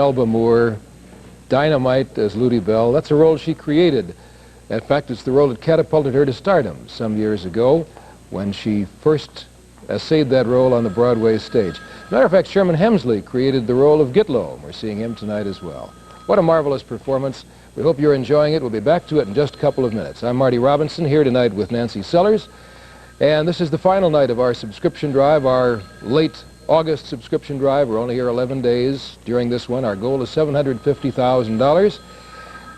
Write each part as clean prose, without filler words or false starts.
Melba Moore, dynamite as Ludi Bell. That's a role she created. In fact, it's the role that catapulted her to stardom some years ago when she first essayed that role on the Broadway stage. Matter of fact, Sherman Hemsley created the role of Gitlow, and we're seeing him tonight as well. What a marvelous performance. We hope you're enjoying it. We'll be back to it in just a couple of minutes. I'm Marty Robinson, here tonight with Nancy Sellers, and this is the final night of our subscription drive, our late August subscription drive. We're only here 11 days during this one. Our goal is $750,000.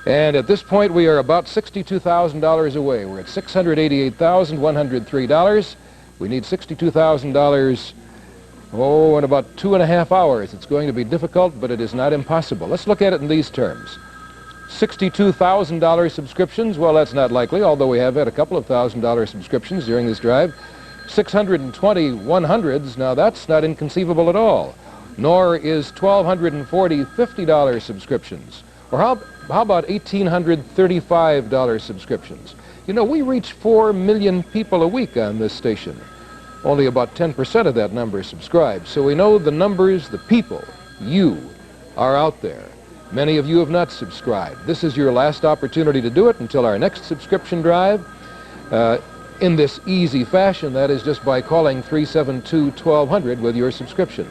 And at this point, we are about $62,000 away. We're at $688,103. We need $62,000, in about 2.5 hours. It's going to be difficult, but it is not impossible. Let's look at it in these terms. $62,000 subscriptions, well, that's not likely, although we have had a couple of $1,000 subscriptions during this drive. 620 100s, now that's not inconceivable at all. Nor is 1,240 $50 subscriptions. Or how about $1,835 subscriptions? You know, we reach 4 million people a week on this station. Only about 10% of that number subscribe. So we know the numbers, the people, you, are out there. Many of you have not subscribed. This is your last opportunity to do it until our next subscription drive. In this easy fashion, that is just by calling 372-1200 with your subscription.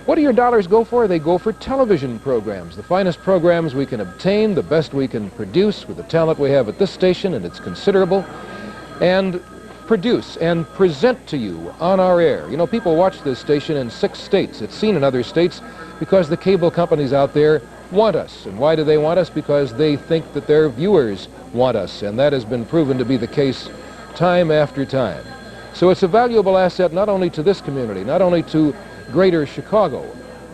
What do your dollars go for? They go for television programs, the finest programs we can obtain, the best we can produce with the talent we have at this station, and it's considerable, and produce and present to you on our air. You know, people watch this station in 6 states. It's seen in other states because the cable companies out there want us. And why do they want us? Because they think that their viewers want us, and that has been proven to be the case time after time. So it's a valuable asset not only to this community, not only to greater Chicago,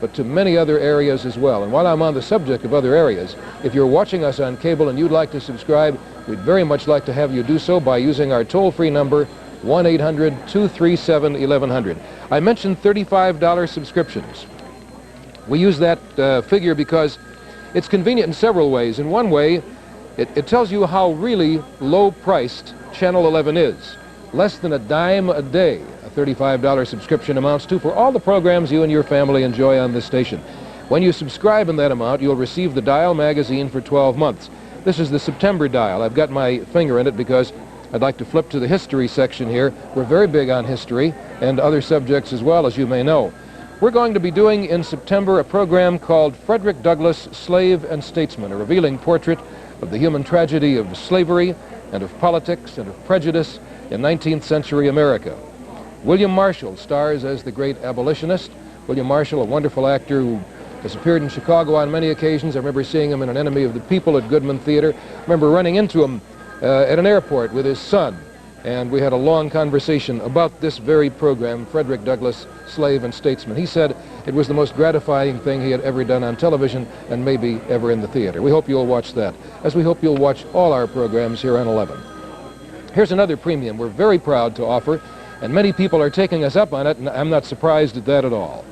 but to many other areas as well. And while I'm on the subject of other areas, if you're watching us on cable and you'd like to subscribe, we'd very much like to have you do so by using our toll-free number, 1-800-237-1100. I mentioned $35 subscriptions. We use that figure because it's convenient in several ways. In one way, it tells you how really low-priced Channel 11 is. Less than a dime a day, a $35 subscription amounts to for all the programs you and your family enjoy on this station. When you subscribe in that amount, you'll receive the Dial magazine for 12 months. This is the September Dial. I've got my finger in it because I'd like to flip to the history section here. We're very big on history and other subjects as well, as you may know. We're going to be doing in September a program called Frederick Douglass, Slave and Statesman, a revealing portrait of the human tragedy of slavery and of politics and of prejudice in 19th century America. William Marshall stars as the great abolitionist. William Marshall, a wonderful actor who has appeared in Chicago on many occasions. I remember seeing him in An Enemy of the People at Goodman Theater. I remember running into him at an airport with his son, and we had a long conversation about this very program, Frederick Douglass, Slave and Statesman. He said it was the most gratifying thing he had ever done on television and maybe ever in the theater. We hope you'll watch that, as we hope you'll watch all our programs here on 11. Here's another premium we're very proud to offer, and many people are taking us up on it, and I'm not surprised at that at all.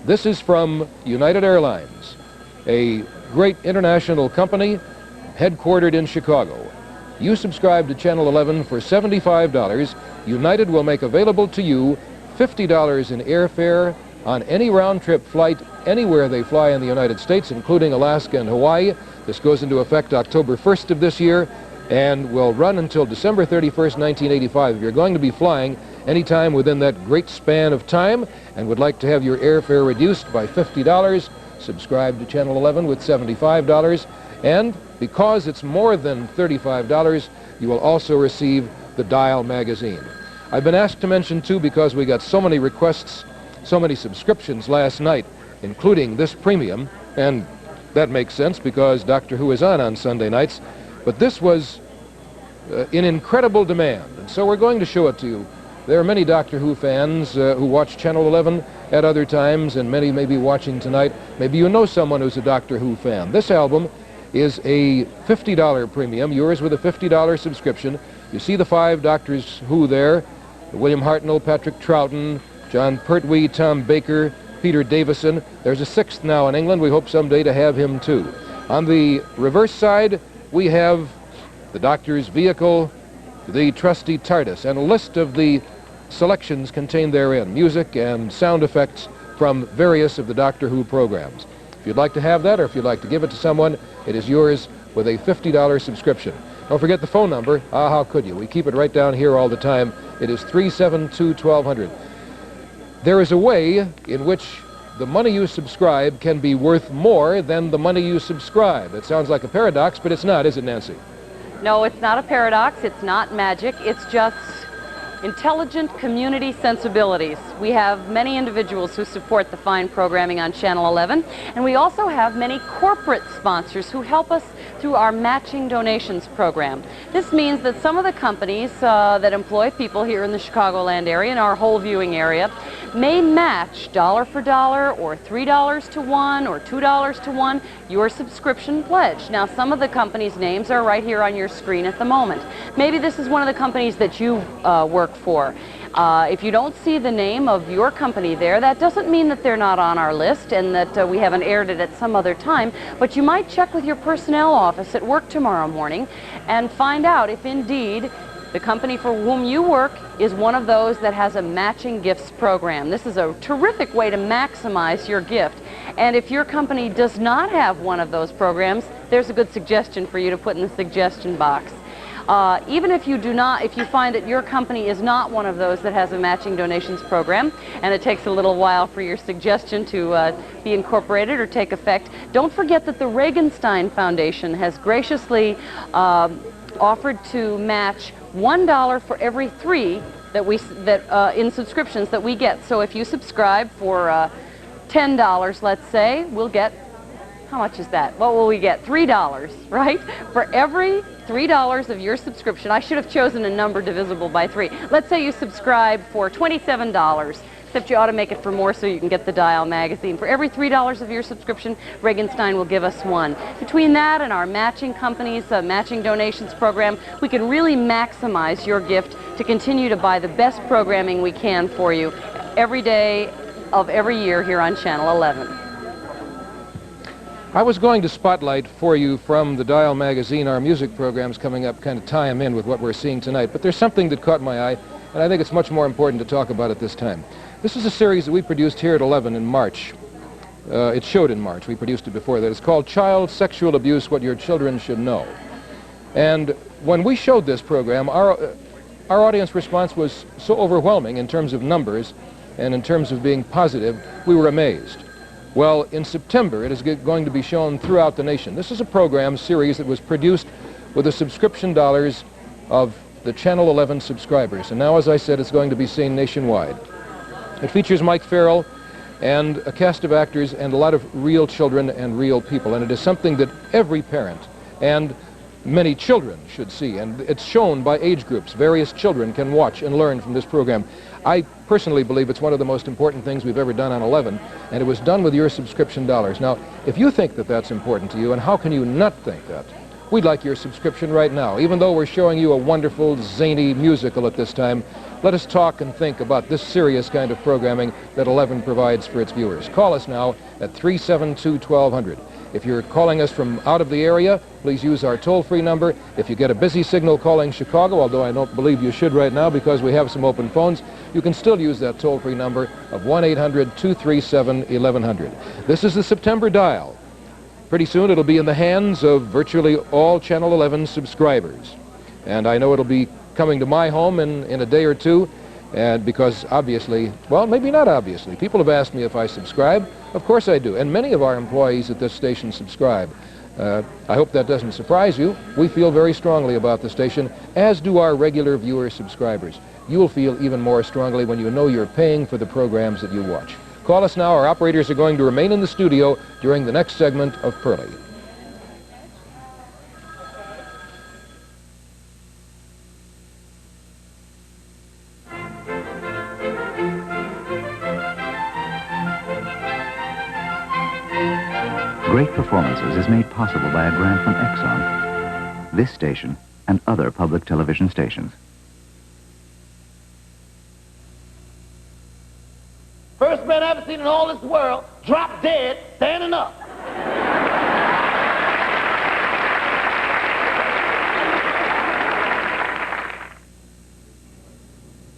This is from United Airlines, a great international company headquartered in Chicago. You subscribe to Channel 11 for $75. United will make available to you $50 in airfare on any round-trip flight anywhere they fly in the United States, including Alaska and Hawaii. This goes into effect October 1st of this year and will run until December 31st, 1985. If you're going to be flying anytime within that great span of time and would like to have your airfare reduced by $50, subscribe to Channel 11 with $75. And because it's more than $35, you will also receive the Dial magazine. I've been asked to mention, too, because we got so many requests, so many subscriptions last night, including this premium, and that makes sense because Doctor Who is on Sunday nights, but this was in incredible demand, and so we're going to show it to you. There are many Doctor Who fans who watch Channel 11 at other times, and many may be watching tonight. Maybe you know someone who's a Doctor Who fan. This album is a $50 premium, yours with a $50 subscription. You see the 5 Doctors Who there, William Hartnell, Patrick Troughton, John Pertwee, Tom Baker, Peter Davison. There's a 6th now in England. We hope someday to have him too. On the reverse side, we have the Doctor's vehicle, the trusty TARDIS, and a list of the selections contained therein, music and sound effects from various of the Doctor Who programs. If you'd like to have that, or if you'd like to give it to someone, it is yours with a $50 subscription. Don't forget the phone number. How could you? We keep it right down here all the time. It is 372-1200. There is a way in which the money you subscribe can be worth more than the money you subscribe. It sounds like a paradox, but it's not, is it, Nancy? No, it's not a paradox. It's not magic. It's just intelligent community sensibilities. We have many individuals who support the fine programming on Channel 11, and we also have many corporate sponsors who help us through our matching donations program. This means that some of the companies that employ people here in the Chicagoland area and our whole viewing area may match dollar for dollar or $3 to 1 or $2 to 1 your subscription pledge. Now, some of the companies' names are right here on your screen at the moment. Maybe this is one of the companies that you work for. If you don't see the name of your company there, that doesn't mean that they're not on our list and that we haven't aired it at some other time, but you might check with your personnel office at work tomorrow morning and find out if indeed the company for whom you work is one of those that has a matching gifts program. This is a terrific way to maximize your gift. And if your company does not have one of those programs, there's a good suggestion for you to put in the suggestion box. Even if you do not, if you find that your company is not one of those that has a matching donations program, and it takes a little while for your suggestion to be incorporated or take effect, don't forget that the Regenstein Foundation has graciously offered to match $1 for every 3 that in subscriptions that we get. So if you subscribe for $10, let's say, we'll get, how much is that? What will we get? $3, right? For every $3 of your subscription. I should have chosen a number divisible by 3. Let's say you subscribe for $27, except you ought to make it for more so you can get the Dial magazine. For every $3 of your subscription, Regenstein will give us 1. Between that and our matching companies, matching donations program, we can really maximize your gift to continue to buy the best programming we can for you every day of every year here on Channel 11. I was going to spotlight for you from the Dial magazine our music programs coming up, kind of tie them in with what we're seeing tonight, but there's something that caught my eye, and I think it's much more important to talk about at this time. This is a series that we produced here at 11 in March. It showed in March. We produced it before that. It's called Child Sexual Abuse, What Your Children Should Know. And when we showed this program, our audience response was so overwhelming in terms of numbers and in terms of being positive, we were amazed. Well, in September, it is going to be shown throughout the nation. This is a program series that was produced with the subscription dollars of the Channel 11 subscribers. And now, as I said, it's going to be seen nationwide. It features Mike Farrell and a cast of actors and a lot of real children and real people. And it is something that every parent and many children should see. And it's shown by age groups. Various children can watch and learn from this program. I personally believe it's one of the most important things we've ever done on 11, and it was done with your subscription dollars. Now, if you think that that's important to you, and how can you not think that, we'd like your subscription right now. Even though we're showing you a wonderful, zany musical at this time, let us talk and think about this serious kind of programming that 11 provides for its viewers. Call us now at 372-1200. If you're calling us from out of the area, please use our toll-free number. If you get a busy signal calling Chicago, although I don't believe you should right now because we have some open phones, you can still use that toll-free number of 1-800-237-1100. This is the September Dial. Pretty soon it'll be in the hands of virtually all Channel 11 subscribers. And I know it'll be coming to my home in a day or two, and because obviously, well, maybe not obviously, people have asked me if I subscribe. Of course I do, and many of our employees at this station subscribe. I hope that doesn't surprise you. We feel very strongly about the station, as do our regular viewer subscribers. You'll feel even more strongly when you know you're paying for the programs that you watch. Call us now. Our operators are going to remain in the studio during the next segment of Pearly. Great Performances is made possible by a grant from Exxon, this station, and other public television stations. First man I ever seen in all this world drop dead standing up.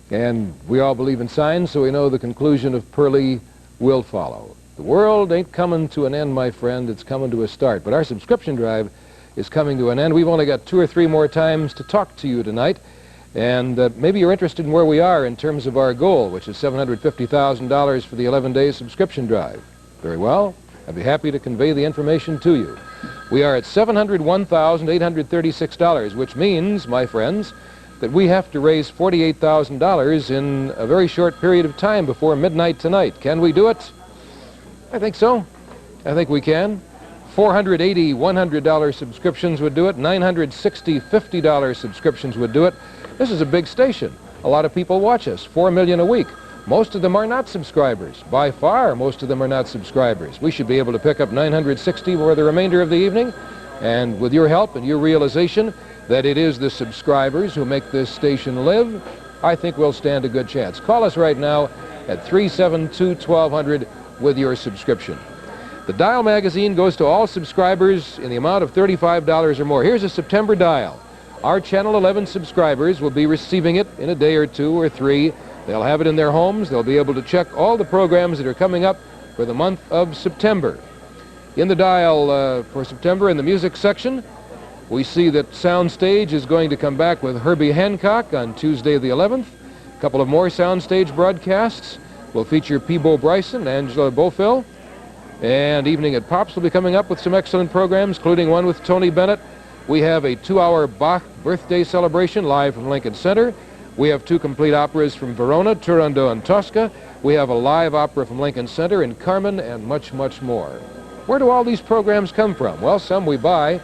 And we all believe in signs, so we know the conclusion of Pearly will follow. The world ain't coming to an end, my friend. It's coming to a start. But our subscription drive is coming to an end. We've only got 2 or 3 more times to talk to you tonight. And maybe you're interested in where we are in terms of our goal, which is $750,000 for the 11-day subscription drive. Very well. I'd be happy to convey the information to you. We are at $701,836, which means, my friends, that we have to raise $48,000 in a very short period of time before midnight tonight. Can we do it? I think so. I think we can. 480 $100 subscriptions would do it. 960 $50 subscriptions would do it. This is a big station. A lot of people watch us, 4 million a week. Most of them are not subscribers. By far, most of them are not subscribers. We should be able to pick up 960 for the remainder of the evening. And with your help and your realization that it is the subscribers who make this station live, I think we'll stand a good chance. Call us right now at 372-1200 with your subscription. The Dial magazine goes to all subscribers in the amount of $35 or more. Here's a September Dial. Our Channel 11 subscribers will be receiving it in a day or 2 or 3. They'll have it in their homes. They'll be able to check all the programs that are coming up for the month of September. In the Dial for September, in the music section, we see that Soundstage is going to come back with Herbie Hancock on Tuesday the 11th. A couple of more Soundstage broadcasts will feature Peebo Bryson, Angela Bofill. And Evening at Pops will be coming up with some excellent programs, including one with Tony Bennett. We have a 2-hour Bach birthday celebration live from Lincoln Center. We have 2 complete operas from Verona, Turandot, and Tosca. We have a live opera from Lincoln Center in Carmen, and much, much more. Where do all these programs come from? Well, some we buy,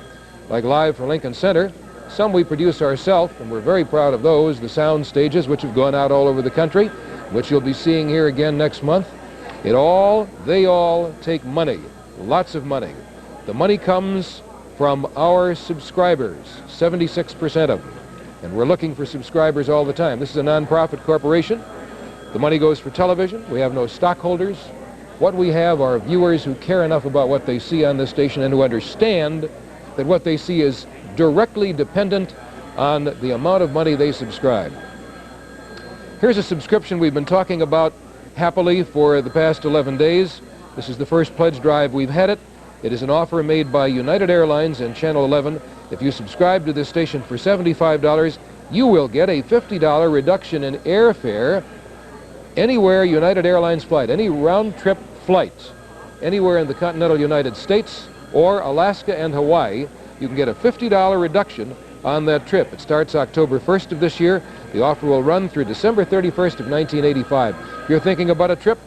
like Live from Lincoln Center. Some we produce ourselves, and we're very proud of those, the sound stages, which have gone out all over the country, which you'll be seeing here again next month. They all take money, lots of money. The money comes from our subscribers, 76% of them. And we're looking for subscribers all the time. This is a non-profit corporation. The money goes for television. We have no stockholders. What we have are viewers who care enough about what they see on this station and who understand that what they see is directly dependent on the amount of money they subscribe. Here's a subscription we've been talking about happily for the past 11 days. This is the first pledge drive we've had it. It is an offer made by United Airlines and Channel 11. If you subscribe to this station for $75, you will get a $50 reduction in airfare anywhere United Airlines flight, any round-trip flight, anywhere in the continental United States or Alaska and Hawaii. You can get a $50 reduction on that trip. It starts October 1st of this year. The offer will run through December 31st of 1985. If you're thinking about a trip,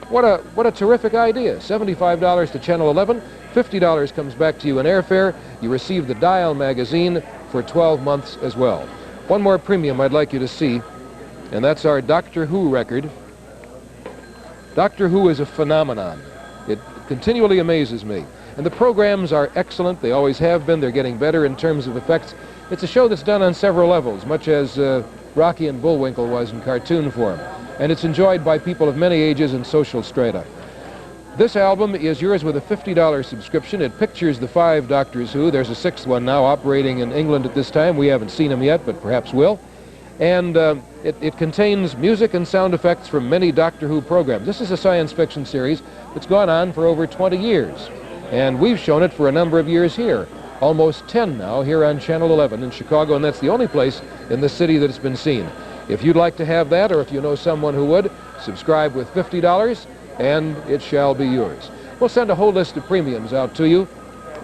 what a terrific idea. $75 to Channel 11, $50 comes back to you in airfare. You receive the Dial magazine for 12 months as well. One more premium I'd like you to see, and that's our Doctor Who record. Doctor Who is a phenomenon. It continually amazes me. And the programs are excellent. They always have been. They're getting better in terms of effects. It's a show that's done on several levels, much as Rocky and Bullwinkle was in cartoon form. And it's enjoyed by people of many ages and social strata. This album is yours with a $50 subscription. It pictures the 5 Doctors Who. There's a 6th one now operating in England at this time. We haven't seen him yet, but perhaps will. And it contains music and sound effects from many Doctor Who programs. This is a science fiction series that's gone on for over 20 years. And we've shown it for a number of years here. Almost 10 now here on Channel 11 in Chicago, and that's the only place in the city that it's been seen. If you'd like to have that, or if you know someone who would, subscribe with $50, and it shall be yours. We'll send a whole list of premiums out to you,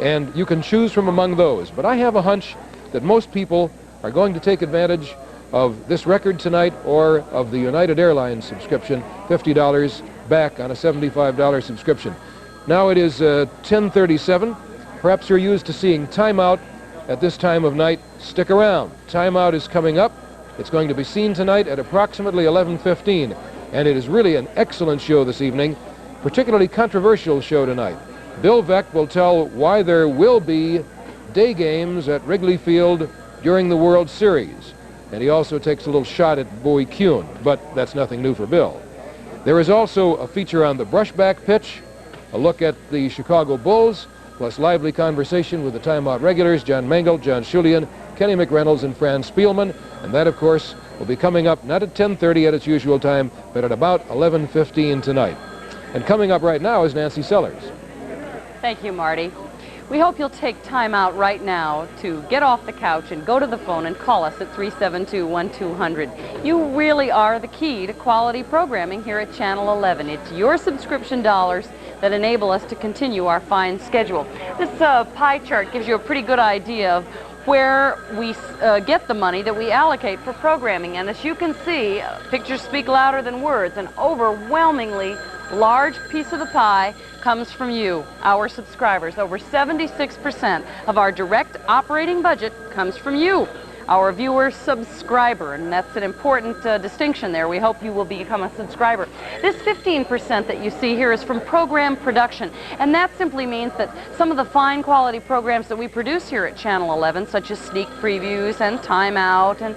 and you can choose from among those. But I have a hunch that most people are going to take advantage of this record tonight or of the United Airlines subscription, $50 back on a $75 subscription. Now it is 10:37. Perhaps you're used to seeing Time Out at this time of night. Stick around. Time Out is coming up. It's going to be seen tonight at approximately 11:15. And it is really an excellent show this evening, particularly controversial show tonight. Bill Veeck will tell why there will be day games at Wrigley Field during the World Series. And he also takes a little shot at Bowie Kuhn, but that's nothing new for Bill. There is also a feature on the brushback pitch, a look at the Chicago Bulls, plus lively conversation with the Time Out regulars, John Mangel, John Schulian, Kenny McReynolds, and Fran Spielman. And that, of course, will be coming up not at 10:30 at its usual time, but at about 11:15 tonight. And coming up right now is Nancy Sellers. Thank you, Marty. We hope you'll take time out right now to get off the couch and go to the phone and call us at 372-1200. You really are the key to quality programming here at Channel 11. It's your subscription dollars that enable us to continue our fine schedule. This pie chart gives you a pretty good idea of where we get the money that we allocate for programming. And as you can see, pictures speak louder than words. An overwhelmingly large piece of the pie comes from you, our subscribers. Over 76% of our direct operating budget comes from you, our viewer subscriber, and that's an important distinction there. We hope you will become a subscriber. This 15% that you see here is from program production, and that simply means that some of the fine quality programs that we produce here at Channel 11, such as Sneak Previews and Time Out and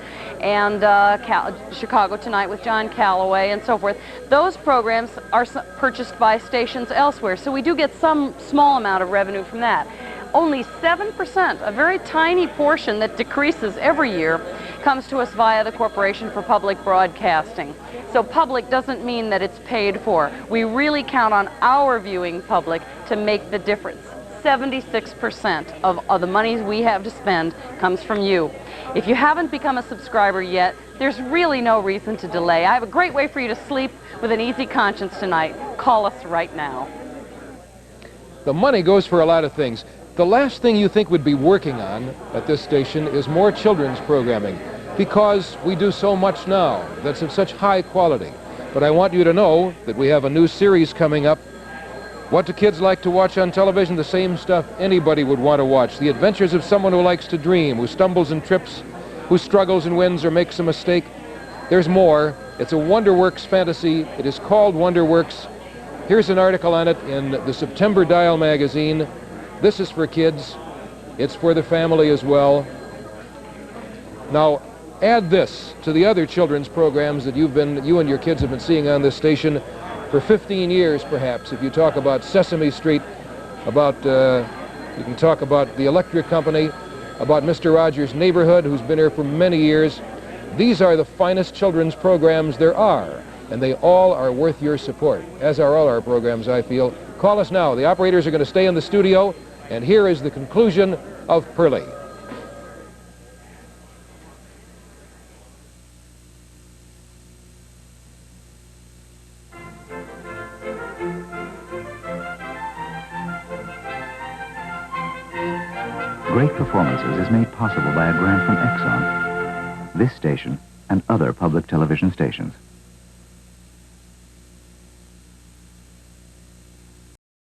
Chicago Tonight with John Calloway and so forth, those programs are purchased by stations elsewhere, so we do get some small amount of revenue from that. Only 7%, a very tiny portion that decreases every year, comes to us via the Corporation for Public Broadcasting. So public doesn't mean that it's paid for. We really count on our viewing public to make the difference. 76% of the money we have to spend comes from you. If you haven't become a subscriber yet, there's really no reason to delay. I have a great way for you to sleep with an easy conscience tonight. Call us right now. The money goes for a lot of things. The last thing you think we'd be working on at this station is more children's programming, because we do so much now that's of such high quality. But I want you to know that we have a new series coming up. What do kids like to watch on television? The same stuff anybody would want to watch. The adventures of someone who likes to dream, who stumbles and trips, who struggles and wins or makes a mistake. There's more. It's a WonderWorks fantasy. It is called WonderWorks. Here's an article on it in the September Dial magazine. This is for kids. It's for the family as well. Now, add this to the other children's programs that you and your kids have been seeing on this station for 15 years, perhaps. If you talk about Sesame Street, about, you can talk about the Electric Company, about Mr. Rogers' Neighborhood, who's been here for many years. These are the finest children's programs there are, and they all are worth your support, as are all our programs, I feel. Call us now. The operators are going to stay in the studio, and here is the conclusion of Pearlie. Great Performances is made possible by a grant from Exxon, this station, and other public television stations.